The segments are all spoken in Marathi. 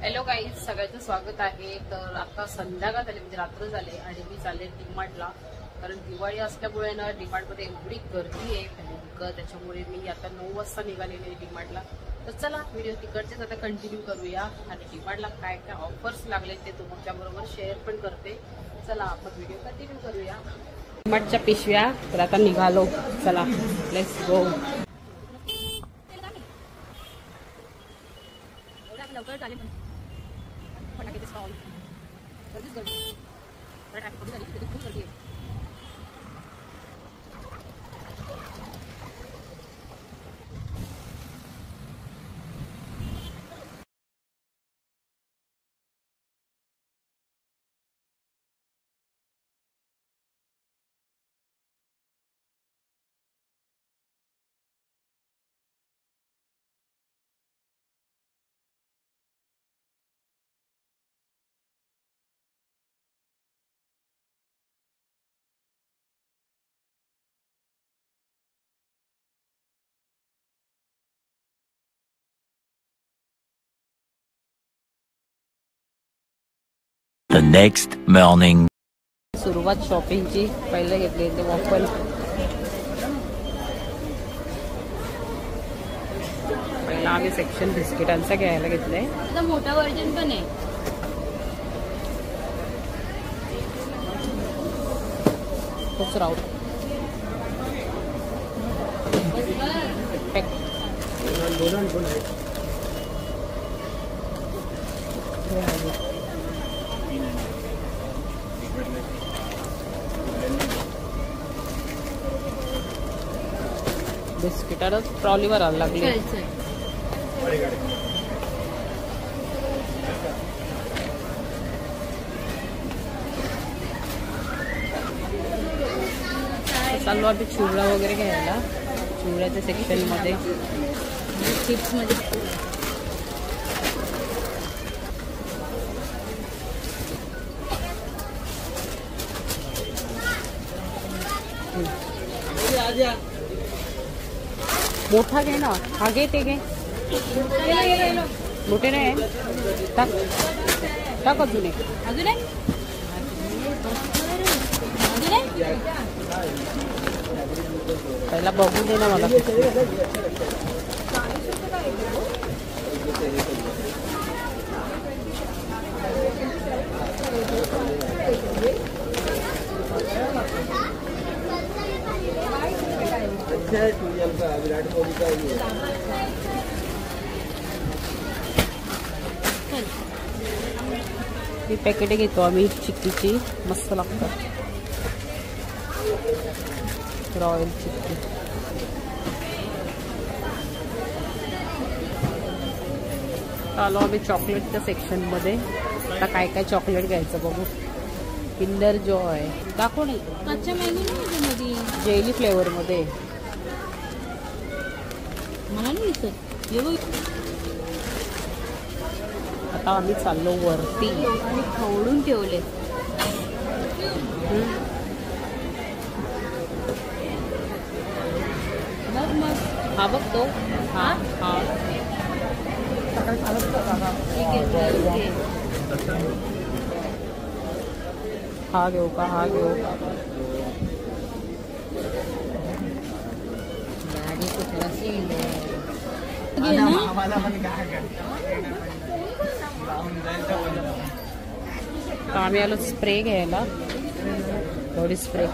हॅलो गाईज, सगळ्यांचं स्वागत आहे. तर आता संध्याकाळ झाली, म्हणजे रात्र झाले आणि मी चालले डीमार्टला. कारण दिवाळी असल्यामुळे ना डीमार्टमध्ये एवढी गर्दी आहे भयंकर. त्याच्यामुळे मी आता 9 वाजता निघालेले आहे डीमार्टला. तर चला व्हिडिओ तिकडचेच आता कंटिन्यू करूया आणि डीमार्टला काय काय ऑफर्स लागले ते तुमच्याबरोबर शेअर पण करते. चला आपण व्हिडिओ कंटिन्यू करूया. डीमार्टच्या पिशव्या तर आता निघालो. चला लेट्स गो. लवकर चालेल फटाके स्टॉल गर्दीच गर्दी ट्रॅफिक झाली तिथे खूप गर्दी आहे. The next morning. सुरुवात शॉपिंगची. पहिले घेतले ते वॉफल. पहिला आम्ही सेक्शन बिस्किटांचा घ्यायला घेतलंय. आता मोठा व्हर्जन पण आहे. खूप राहू बिस्किटाला ट्रॉलीवर आला लागली. चाललो आम्ही चिवडा वगैरे घ्यायला. चिवड्याच्या सेक्शन मध्ये चिप्स मध्ये मोठा घे ना. हा घे ते घे. मोठे नाही टाक टाक. अजून एक पहिला बघू दे ना मला. ही पॅकेट घेतो आम्ही चिक्कीची. मस्त लागतात. रॉयल चिक्की. आलो आम्ही चॉकलेटच्या सेक्शन मध्ये. आता काय काय चॉकलेट घ्यायचं बघू. किंडर जॉय दाखव नाही. कच्च्या मॅंगो मध्ये जेली फ्लेवर मध्ये. मला नाही दिसत. आता आम्ही चाललो वरती. आणि खवडून ठेवले. मग मग हा बघतो. हा हा हा घेऊ का. हा घेऊ. आम्ही आलो स्प्रे घ्यायला. Body spray.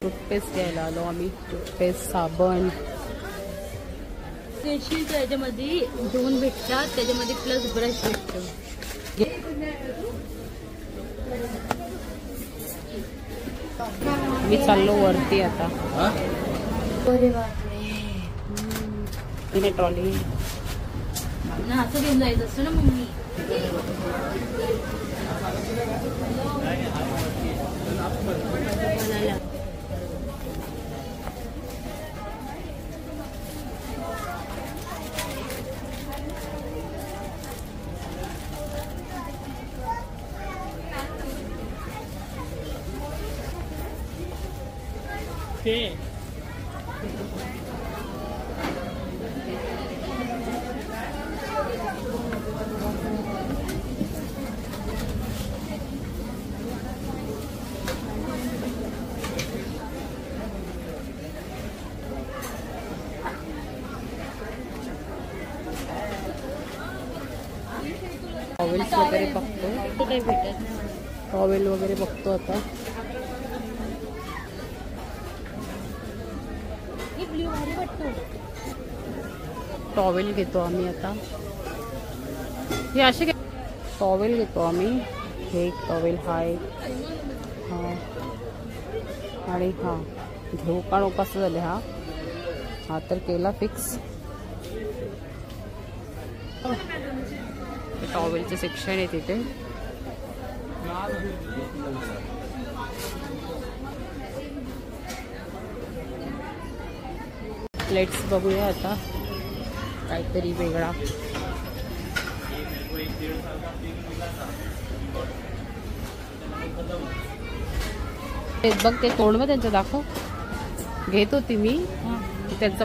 टूथपेस्ट घ्यायला आलो आम्ही. टूथपेस्ट, साबण. त्याच्यामध्ये 2 भेटतात. त्याच्यामध्ये प्लस ब्रश भेटतो. मी चाललो वरती आता. अरे बापरे. तिने ट्रॉली असं घेऊन जायचं असतं ना मम्मी. टॉवेल्स वगैरे बघतो, काही भेटत टॉवेल वगैरे बघतो आता. ब्ल्यू भारी वाटतो. टॉवेल घेतो आम्ही आता. हे असे टॉवेल घेतो आम्ही. हे एक टॉवेल हा एक, हा आणि हा घेऊ का नको असं झालं. हा तर केला फिक्स. टॉवेलचं सेक्शन आहे तिथे. प्लेट्स बघूया आता काहीतरी वेगळा. बघ ते तोंड मग त्यांचं दाखव. घेत होती मी त्यांचं.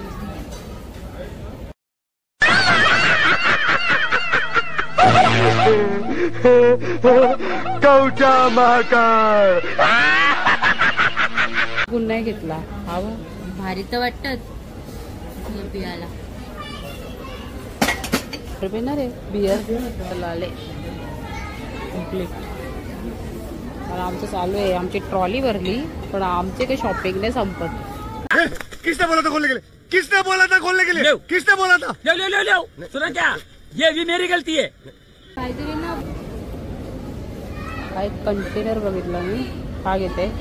कवचा महाकाळ गुण नाही घेतला. हा भारी तर वाटत पियाला. पिणार आहे बियर. आले कम्प्लीट. आमचं चालू आहे. आमची ट्रॉली भरली पण आमचे काही शॉपिंग नाही संपत. किसने बोला था खोलने के लिए? किसने बोला था खोलने के लिए? किसने बोला था? ले सुना क्या? ये भी मेरी गलती है. काहीतरी ना हा एक कंटेनर बघितला मी. हा घेते.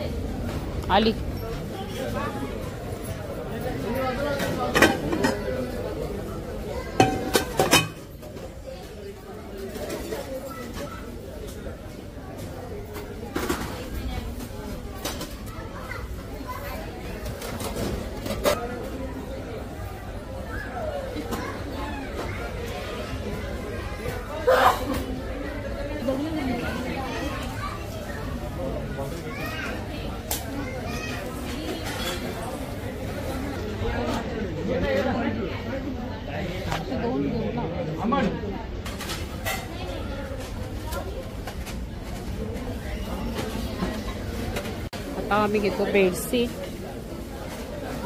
आली आता आम्ही घेतो बेडशीट.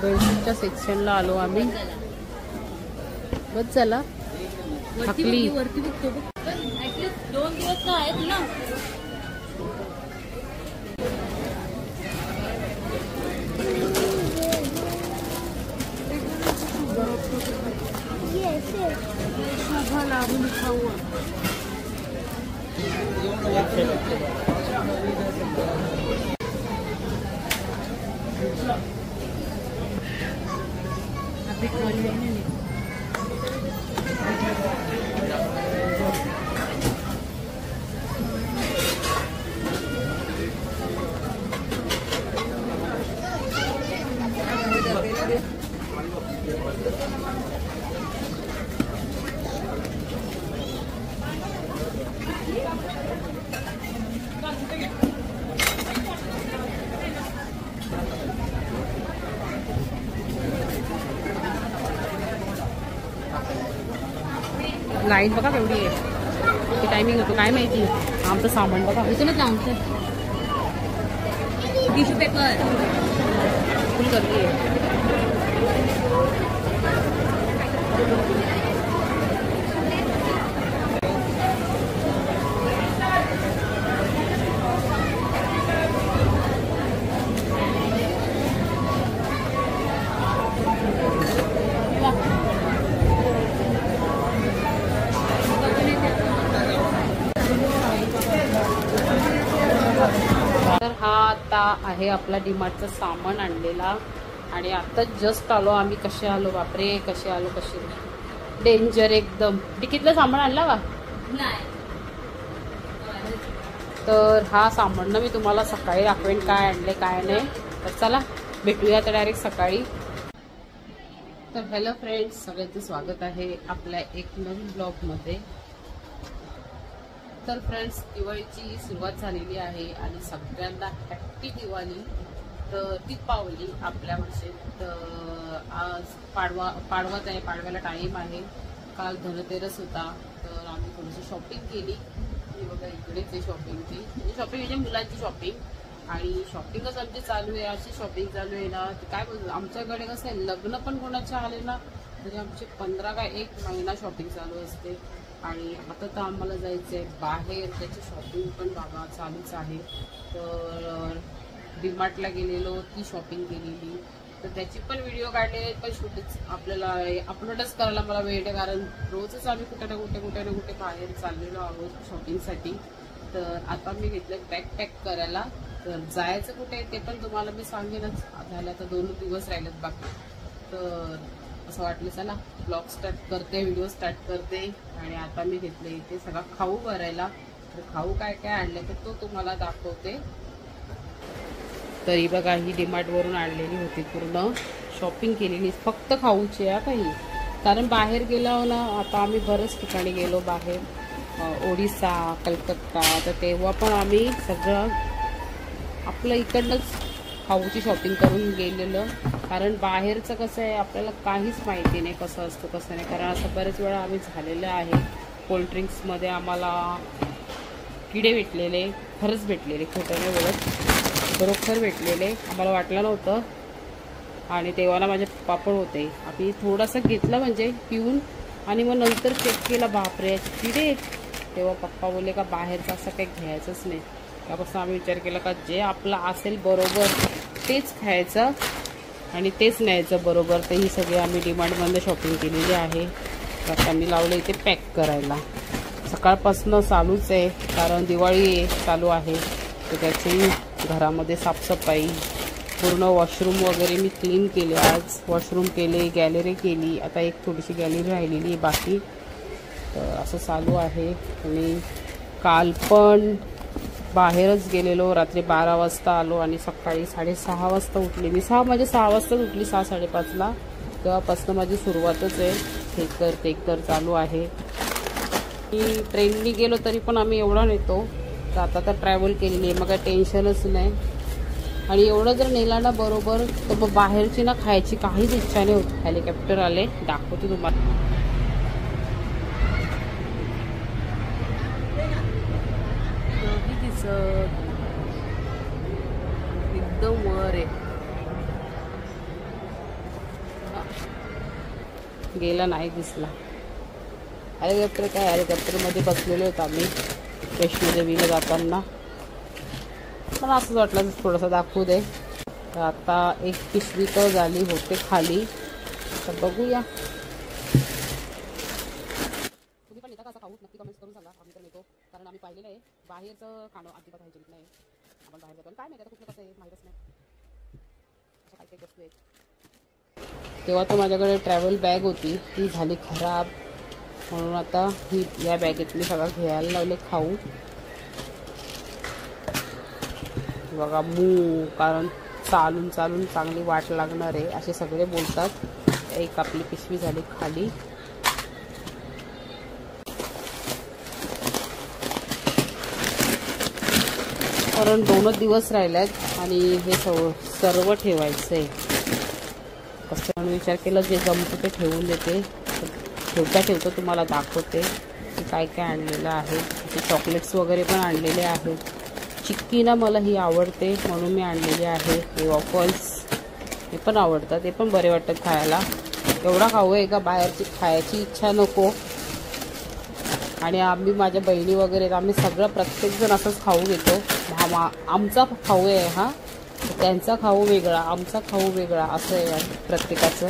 बेडशीटच्या सेक्शनला आलो आम्ही. बस झाला. थकली. वरती बघतो. ऍटलीस्ट 2 दिवस तर आहेत ना. अभी ट्रॉली है ना. लाईन बघा केवढी आहे. किती टायमिंग होतो काय माहिती. आमचं सामान बघा. इथूनच लावतो. टिश्यू पेपर फुल गर्दी आहे. तर हा आता आहे आपला डीमार्टचं सामान आणलेला. आणि आता जस्ट आलो आम्ही. कसे आलो बापरे, कसे आलो, कसे डेंजर एकदम. कितीतलं सामान आणला का? नाही. तर हा सामान ना मी तुम्हाला सकाळी दाखवेन काय आणले काय नाही. तर चला भेटूया तर डायरेक्ट सकाळी. तर हॅलो फ्रेंड्स, सगळ्यांचं स्वागत आहे आपल्या एक नवीन ब्लॉगमध्ये. तर फ्रेंड्स, दिवाळीची सुरुवात झालेली आहे आणि सगळ्यांना हॅप्पी दिवाळी. तर दीपावली आपल्या वर्षी. तर आज पाडवाच आहे. पाडव्याला टाईम आहे. काल धनतेरस होता. तर आम्ही थोडीशी शॉपिंग केली. हे बघा इकडेच आहे शॉपिंगची. शॉपिंग म्हणजे मुलांची शॉपिंग. आणि शॉपिंगच आमची चालू आहे. अशी शॉपिंग चालू आहे ना, काय बोलतो आमच्याकडे कसं आहे, लग्न पण कोणाचे आले ना तरी आमची 15 का 1 महिना शॉपिंग चालू असते. आणि आता तर आम्हाला जायचं आहे बाहेर, त्याची शॉपिंग पण बाबा चालूच आहे. तर डीमार्टला गेलेलो, ती शॉपिंग केलेली, तर त्याची पण व्हिडिओ काढले, पण शूटच आपल्याला अपलोडच करायला मला वेळ आहे, कारण रोजच आम्ही कुठे ना कुठे बाहेर चाललेलो आहोत शॉपिंगसाठी. तर आता मी घेतलं बॅग पॅक करायला. तर जायचं कुठे ते पण तुम्हाला मी सांगेनच. झालं आता 2 दिवस राहिलेत बाकी. तर असं वाटलं चला ब्लॉग स्टार्ट करते, व्हिडिओ स्टार्ट करते. आणि आता मी घेतले इथे सगळा खाऊ भरायला. तर खाऊ काय काय आणलं तर तो तुम्हाला दाखवते. तरी बघा ही डीमार्ट वरून आणलेली होती, पूर्ण शॉपिंग केलेली फक्त खाऊची आहे काही. कारण बाहेर गेलो ना, आता आम्ही बरेच ठिकाणी गेलो बाहेर, ओडिसा, कलकत्ता, तर तेव्हा पण आम्ही सगळं आपलं इकडनंच खाऊची शॉपिंग करून गेलेलं. कारण बाहेरचं कसं आहे आपल्याला काहीच माहिती नाही कसं असतं कसं नाही. कारण असं बरेच वेळा आम्ही झालेलं आहे. कोल्ड्रिंक्समध्ये आम्हाला किडे भेटलेले, खरंच भेटलेले, खोटं नाही बोलत, बरोबर भेटलेले, आम्हाला वाटलं नव्हतं. आणि तेव्हा ना माझे पापड होते, आम्ही थोडंसं घेतलं म्हणजे पिऊन, आणि मग नंतर चेक केला, बापरे किडे. तेव्हा पप्पा बोलले का बाहेरचं असं काही घ्यायचंच नाही. त्यापासून आम्ही विचार केला का जे आपलं असेल बरोबर तेच खायचं आणि तेच न्यायचं बरोबर. तर ही सगळी आम्ही डीमार्टमध्ये शॉपिंग केलेली आहे. आता मी लावलं इथे पॅक करायला. सकाळपासून चालूच आहे, कारण दिवाळी चालू आहे, तर त्याची घरामध्ये साफसफाई, पूर्ण वॉशरूम वगैरे मी क्लीन केले. आज वॉशरूम केले, गॅलरी केली, आता एक थोडीशी गॅलरी राहिलेली आहे बाकी. तर असं चालू आहे. आणि काल पण बाहेरच गेलेलो, रात्री 12 वाजता आलो आणि सकाळी 6:30 वाजता उठले. मी 6 वाजताच उठली, 6-6:30ला. तेव्हापासून माझी सुरुवातच आहे, हे कर ते कर चालू आहे. मी ट्रेननी गेलो तरी पण आम्ही एवढा नेतो. तर आता तर ट्रॅव्हल केलेली आहे, मग काय टेन्शनच नाही. आणि एवढं जर नेला ना बरोबर, तर मग बाहेरची ना खायची काहीच इच्छा नाही होत. हेलिकॉप्टर आले, दाखवते तुम्हाला. एकदम वर आहे, गेला नाही दिसला. हेलिकॉप्टर काय, हेलिकॉप्टरमध्ये बसलेलो होतो आम्ही वैष्णोदेवीला जाताना. पण असंच वाटलं थोडंसं दाखवू दे. तर आता एक पिशवी तर झाली होते खाली, तर बघूया. तुम्ही पण येता का असं खाऊ, नक्की कमेंट्स करून सांगा. आम्ही तर येतो, कारण आम्ही पाहिलेलं आहे बाहेरचं खाणं अजिबात हायजेनिक नाही. आपण बाहेर जातो काय माहिती आता कुठलं कसं आहे माहीतच नाही, असं काही काही वस्तू आहेत. तेव्हा तर माझ्याकडे ट्रॅव्हल बॅग होती, ती झाली खराब, म्हणून आता ही या बॅगेत मी सगळं घ्यायला लावले खाऊ. बघा कारण चालून चालून चांगली वाट लागणार आहे असे सगळे बोलतात. एक आपली पिशवी झाली खाली. कारण 2 दिवस राहिलेत आणि हे सर्व ठेवायचं आहे. कसं म्हणून विचार केला जे जमतं ते ठेवून देते. ठेवतो तुम्हाला दाखवते की काय काय आणलेलं आहे. चॉकलेट्स वगैरे पण आणलेले आहेत. चिक्की ना मला ही आवडते म्हणून मी आणलेली आहे. हे वॉफल्स हे पण आवडतात, ते पण बरे वाटतात खायला. एवढा खाऊ आहे का बाहेरची खायची इच्छा नको. आणि आम्ही माझ्या बहिणी वगैरे आम्ही सगळं प्रत्येकजण असंच खाऊ घेतो. आमचा खाऊ आहे हा, त्यांचा खाऊ वेगळा, आमचा खाऊ वेगळा, असं आहे प्रत्येकाचं.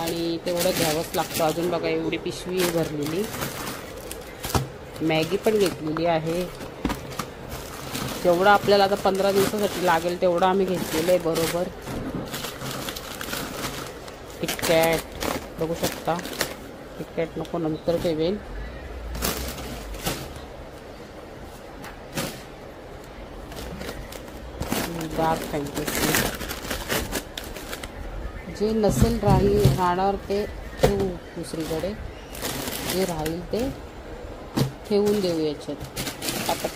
आणि तेवढं घ्यावंच लागतं. अजून बघा एवढी पिशवी आहे भरलेली. मॅगी पण घेतलेली आहे. जेवढं आपल्याला आता 15 दिवसासाठी लागेल तेवढं आम्ही घेतलेलं आहे बरोबर. किटकॅट बघू शकता, किटकॅट नको नंतर ठेवेल. डार्क फॅन्टसी जे नसेल राहणार ते ठेवू दुसरीकडे, जे राहील ते ठेवून देऊ याच्यात.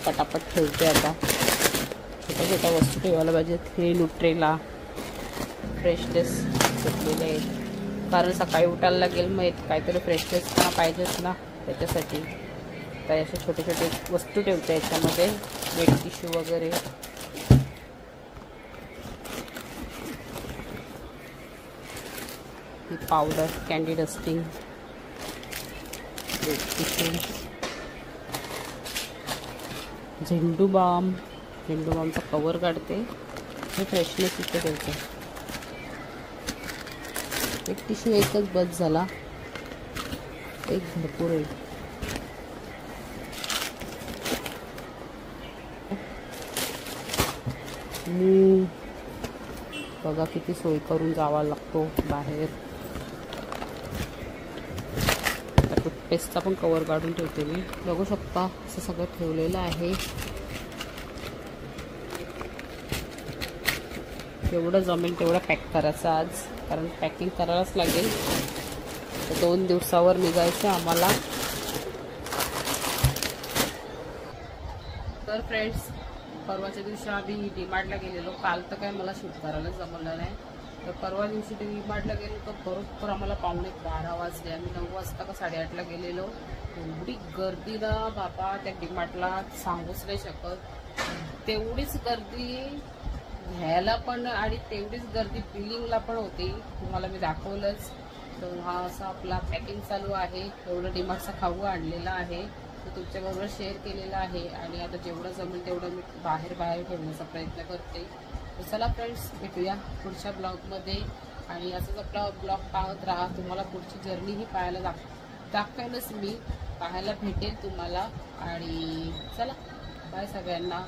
पटापट ठेवते. आता छोट्या छोट्या वस्तू ठेवायला पाहिजेत. हे न्यूट्रेला फ्रेशनेस घेतलेले आहेत, कारण सकाळी उठायला लागेल, मग काहीतरी फ्रेशनेसपणा पाहिजेच ना त्याच्यासाठी. तर असे छोटे छोटे वस्तू ठेवते याच्यामध्ये, वेट टिश्यू वगैरे. ही पावडर कॅन्डी डस्टिंग, झेंडू बामचा कवर काढते. हे फ्रेशनेस इथे त्याचं एक टिश्यू एकच बस झाला, एक भरपूर आहे. बघा किती सोय करून जावा लागतो बाहेर. टूथपेस्टचा पण कवर काढून ठेवते मी. बघू शकता असं सगळं ठेवलेलं आहे. जेवढं जमेल तेवढं पॅक करायचं आज, कारण पॅकिंग करायलाच लागेल. 2 दिवसावर निघायचं आम्हाला. तर फ्रेंड्स, परवाच्या दिवशी आम्ही डीमार्टला गेलेलो. काल तर काय मला शूट करायला जमलं नाही. तर परवा दिवशी डीमार्टला गेलो तर बरोबर आम्हाला 11:45 वाजले. आम्ही 9 वाजता का 8:30ला गेलेलो. एवढी गर्दी ना बाबा त्या डीमार्टला सांगूच नाही शकत. तेवढीच गर्दी घ्यायला पण आणि तेवढीच गर्दी बिलिंगला पण होती. तुम्हाला मी दाखवलंच. तर हा असा आपला पॅकिंग चालू आहे. एवढं डीमार्टचा खाऊ आणलेला आहे, तो तुमच्याबरोबर शेअर केलेला आहे. आणि आता जेवढं जमेल तेवढं मी बाहेर ठेवण्याचा प्रयत्न करते. तर चला फ्रेंड्स, भेटूया पुढच्या ब्लॉगमध्ये. आणि असंच आपला ब्लॉग पाहत राहा. तुम्हाला पुढची जर्नीही पाहायला दाखवेलच मी, पाहायला भेटेल तुम्हाला. आणि चला, बाय सगळ्यांना.